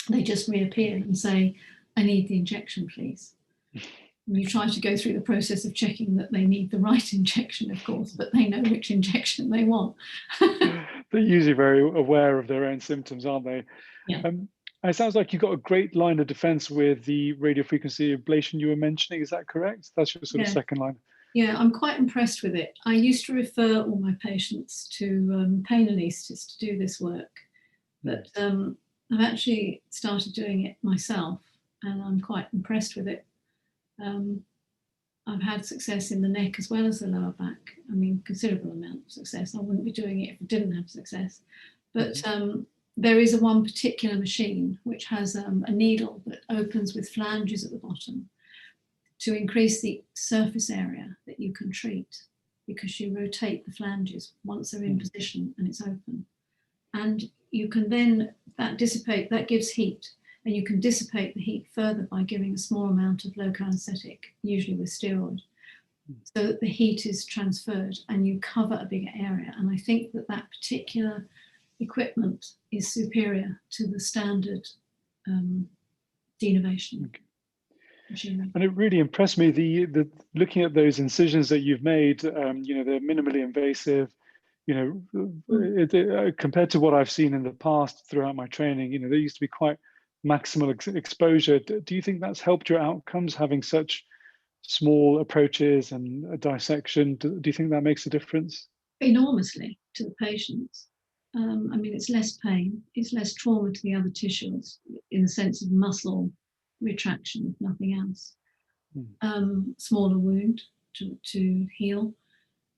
They just reappear and say, I need the injection, please. And you try to go through the process of checking that they need the right injection, of course, but they know which injection they want. They're usually very aware of their own symptoms, aren't they? Yeah. It sounds like you've got a great line of defense with the radiofrequency ablation you were mentioning. Is that correct? That's your sort of second line. Yeah, I'm quite impressed with it. I used to refer all my patients to pain anaesthetists to do this work, but I've actually started doing it myself, and I'm quite impressed with it. I've had success in the neck as well as the lower back. I mean, considerable amount of success. I wouldn't be doing it if I didn't have success. But there is one particular machine which has a needle that opens with flanges at the bottom to increase the surface area that you can treat, because you rotate the flanges once they're in position and it's open. And you can then, that gives heat, and you can dissipate the heat further by giving a small amount of local anaesthetic, usually with steroid, so that the heat is transferred and you cover a bigger area. And I think that that particular equipment is superior to the standard denervation machinery. And it really impressed me, the looking at those incisions that you've made, you know, they're minimally invasive, you know, compared to what I've seen in the past throughout my training, you know, there used to be quite maximal exposure. Do you think that's helped your outcomes, having such small approaches and a dissection? Do you think that makes a difference? Enormously to the patients. I mean, it's less pain, it's less trauma to the other tissues in the sense of muscle retraction, if nothing else. Smaller wound to heal.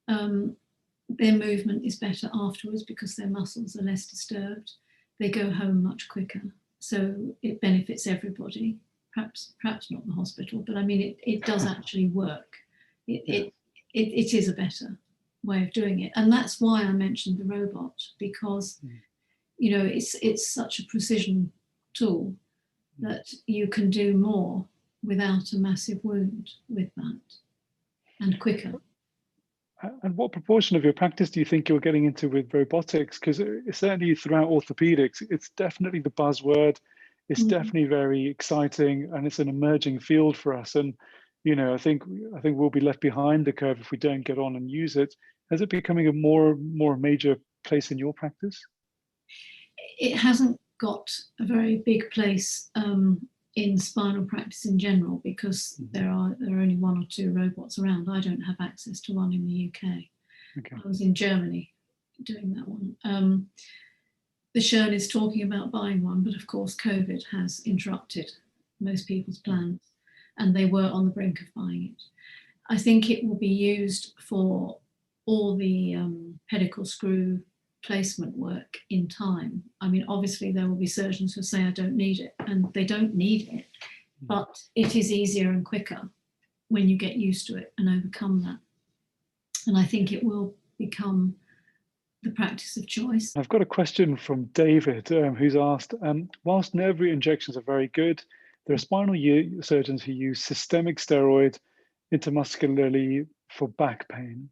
Their movement is better afterwards because their muscles are less disturbed. They go home much quicker. So it benefits everybody, perhaps not the hospital, but I mean, it does actually work. It is a better way of doing it. And that's why I mentioned the robot, because, you know, it's such a precision tool that you can do more without a massive wound with that, and quicker. And what proportion of your practice do you think you're getting into with robotics? Because certainly throughout orthopedics, it's definitely the buzzword. It's definitely very exciting, and it's an emerging field for us. And you know, I think we'll be left behind the curve if we don't get on and use it. Is it becoming a more major place in your practice? It hasn't got a very big place in spinal practice in general, because there are only 1 or 2 robots around. I don't have access to one in the UK. Okay. I was in Germany doing that one. The Schön is talking about buying one, but of course COVID has interrupted most people's plans, and they were on the brink of buying it. I think it will be used for all the pedicle screw placement work in time. I mean, obviously there will be surgeons who say I don't need it, and they don't need it, but it is easier and quicker when you get used to it and overcome that. And I think it will become the practice of choice. I've got a question from David, who's asked, whilst nerve root injections are very good, there are spinal surgeons who use systemic steroid intramuscularly for back pain.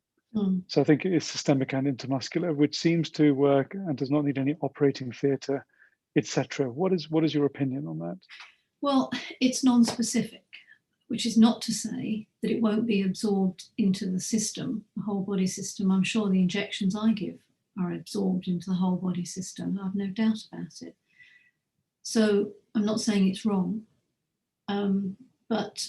So I think it's systemic and intramuscular, which seems to work and does not need any operating theatre, etc. What is your opinion on that? Well, it's non-specific, which is not to say that it won't be absorbed into the system, the whole body system. I'm sure the injections I give are absorbed into the whole body system. I've no doubt about it. So I'm not saying it's wrong, but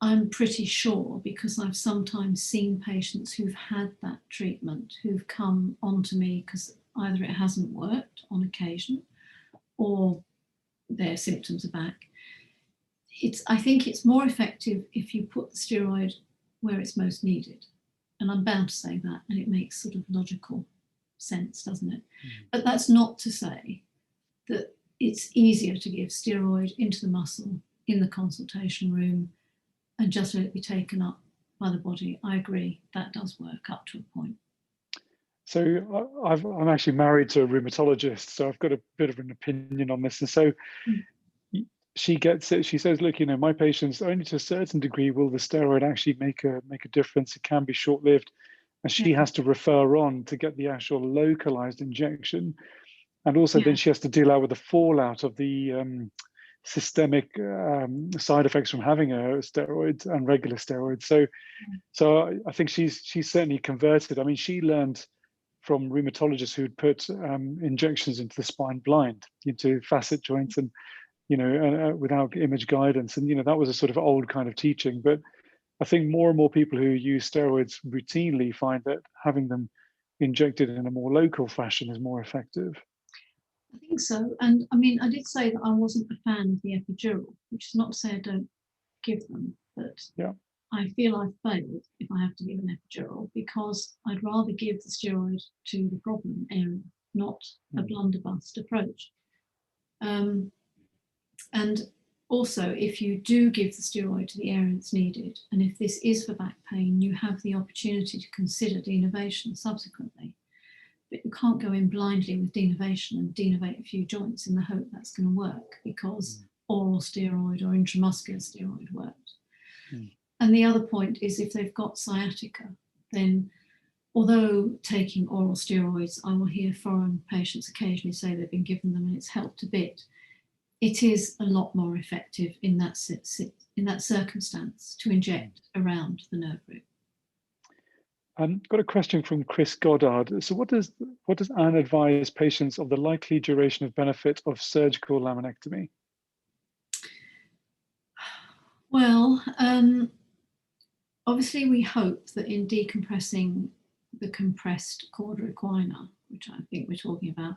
I'm pretty sure, because I've sometimes seen patients who've had that treatment, who've come onto me because either it hasn't worked on occasion or their symptoms are back. I think it's more effective if you put the steroid where it's most needed. And I'm bound to say that, and it makes sort of logical sense, doesn't it? But that's not to say that it's easier to give steroid into the muscle in the consultation room and just let it be taken up by the body. I agree, that does work up to a point. So I'm actually married to a rheumatologist, so I've got a bit of an opinion on this. And so she gets it. She says, look, my patients, only to a certain degree will the steroid actually make a difference. It can be short-lived. And she has to refer on to get the actual localized injection. And also then she has to deal out with the fallout of the systemic side effects from having a steroid and regular steroids. So I think she's certainly converted. I mean, she learned from rheumatologists who'd put injections into the spine blind, into facet joints, and without image guidance, and that was a sort of old kind of teaching. But I think more and more people who use steroids routinely find that having them injected in a more local fashion is more effective. I think so. And I mean, I did say that I wasn't a fan of the epidural, which is not to say I don't give them, but I feel I've failed if I have to give an epidural, because I'd rather give the steroid to the problem area, not a blunderbuss approach. And also, if you do give the steroid to the area that's needed, and if this is for back pain, you have the opportunity to consider denervation subsequently. But you can't go in blindly with denervation and denervate a few joints in the hope that's going to work, because oral steroid or intramuscular steroid worked. And the other point is, if they've got sciatica, then although taking oral steroids, I will hear foreign patients occasionally say they've been given them and it's helped a bit. It is a lot more effective in that circumstance to inject around the nerve root. Got a question from Chris Goddard. So what does Anne advise patients of the likely duration of benefit of surgical laminectomy? Well, obviously we hope that in decompressing the compressed cauda equina, which I think we're talking about,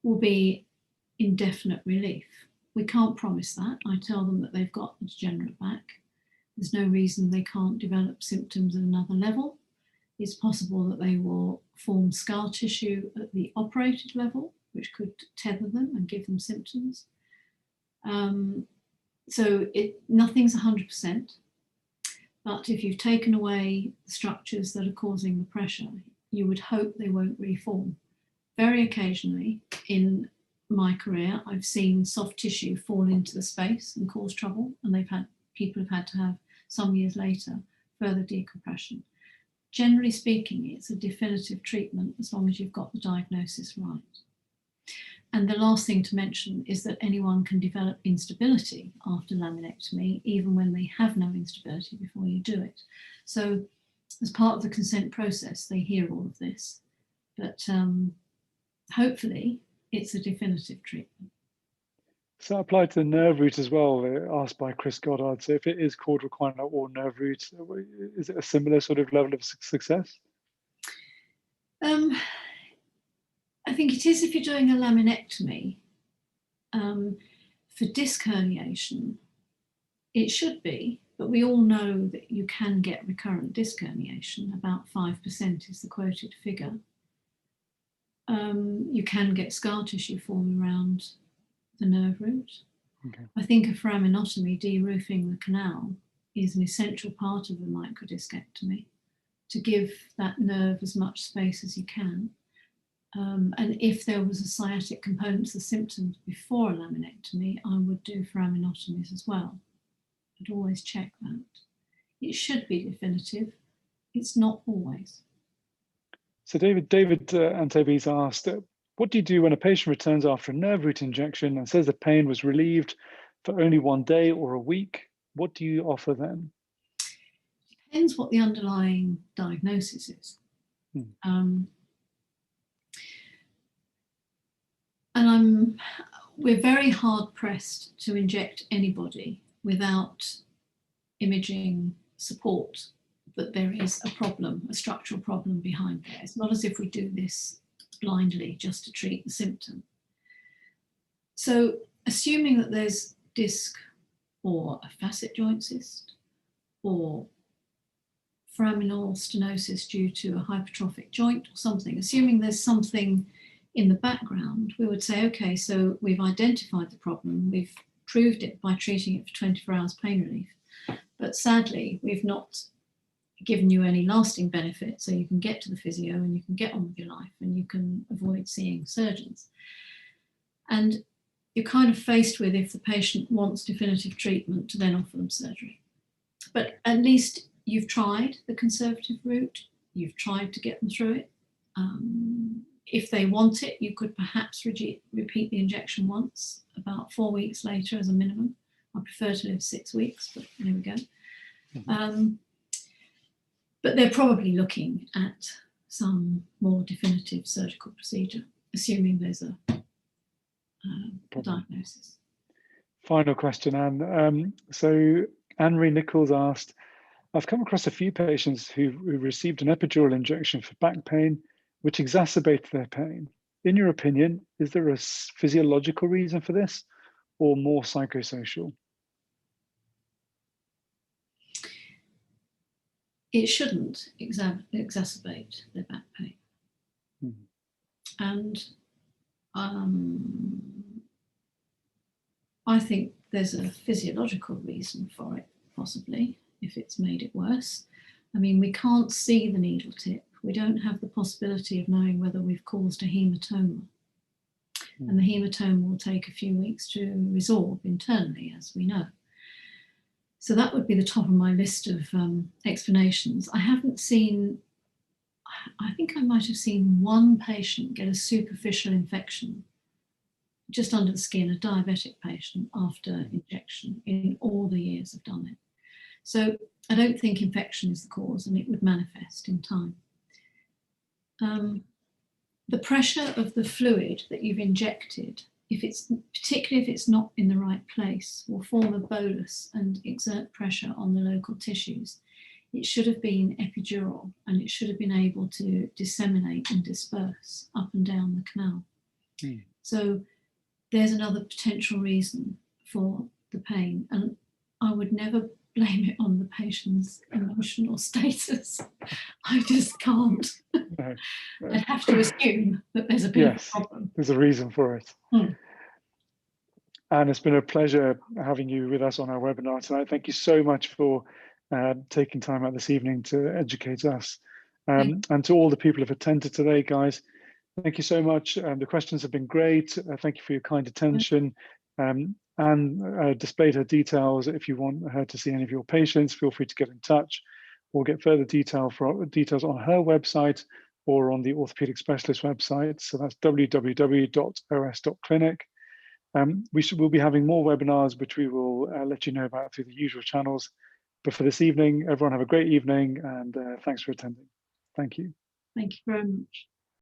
will be indefinite relief. We can't promise that. I tell them that they've got a degenerate back. There's no reason they can't develop symptoms at another level. It's possible that they will form scar tissue at the operated level, which could tether them and give them symptoms. So nothing's 100%, but if you've taken away the structures that are causing the pressure, you would hope they won't reform. Very occasionally in my career, I've seen soft tissue fall into the space and cause trouble, and people have had to have, some years later, further decompression. Generally speaking, it's a definitive treatment as long as you've got the diagnosis right. And the last thing to mention is that anyone can develop instability after laminectomy, even when they have no instability before you do it. So as part of the consent process, they hear all of this, but hopefully it's a definitive treatment. So applied to the nerve root as well, asked by Chris Goddard. So if it is cauda equina or nerve root, is it a similar sort of level of success? I think it is if you're doing a laminectomy. For disc herniation, it should be, but we all know that you can get recurrent disc herniation. About 5% is the quoted figure. You can get scar tissue forming around the nerve root. Okay. I think a foraminotomy, de-roofing the canal, is an essential part of the microdiscectomy to give that nerve as much space as you can. And if there was a sciatic component to the symptoms before a laminectomy, I would do foraminotomies as well. I'd always check that. It should be definitive. It's not always. So David Antebes asked, what do you do when a patient returns after a nerve root injection and says the pain was relieved for only one day or a week? What do you offer then? Depends what the underlying diagnosis is. And we're very hard pressed to inject anybody without imaging support that there is a problem, a structural problem behind there. It's not as if we do this blindly just to treat the symptom. So assuming that there's disc or a facet joint cyst or foraminal stenosis due to a hypertrophic joint or something, assuming there's something in the background, we would say, okay, so we've identified the problem, we've proved it by treating it for 24 hours pain relief, but sadly, we've not given you any lasting benefit, so you can get to the physio and you can get on with your life and you can avoid seeing surgeons. And you're kind of faced with, if the patient wants definitive treatment, to then offer them surgery. But at least you've tried the conservative route, you've tried to get them through it. If they want it, you could perhaps repeat the injection once, about 4 weeks later as a minimum. I prefer to live 6 weeks, but there we go. But they're probably looking at some more definitive surgical procedure, assuming there's a diagnosis. Final question, Anne. So Anne-Marie Nichols asked, I've come across a few patients who received an epidural injection for back pain, which exacerbated their pain. In your opinion, is there a physiological reason for this or more psychosocial? It shouldn't exacerbate their back pain. And I think there's a physiological reason for it, possibly, if it's made it worse. I mean, we can't see the needle tip. We don't have the possibility of knowing whether we've caused a hematoma. And the hematoma will take a few weeks to resorb internally, as we know. So that would be the top of my list of explanations. I haven't seen, I think I might have seen one patient get a superficial infection just under the skin, a diabetic patient, after injection in all the years I've done it. So I don't think infection is the cause, and it would manifest in time. The pressure of the fluid that you've injected, particularly if it's not in the right place, will form a bolus and exert pressure on the local tissues. It should have been epidural, and it should have been able to disseminate and disperse up and down the canal. So there's another potential reason for the pain, and I would never blame it on the patient's emotional status. I just can't. No. I'd have to assume that there's a big problem. There's a reason for it. And it's been a pleasure having you with us on our webinar tonight. Thank you so much for taking time out this evening to educate us. And to all the people who have attended today, guys, thank you so much. The questions have been great. Thank you for your kind attention. Anne displayed her details. If you want her to see any of your patients, feel free to get in touch or get further details on her website or on the orthopedic specialist website. So that's www.os.clinic. We'll be having more webinars, which we will let you know about through the usual channels. But for this evening, everyone have a great evening, and thanks for attending. Thank you. Thank you very much.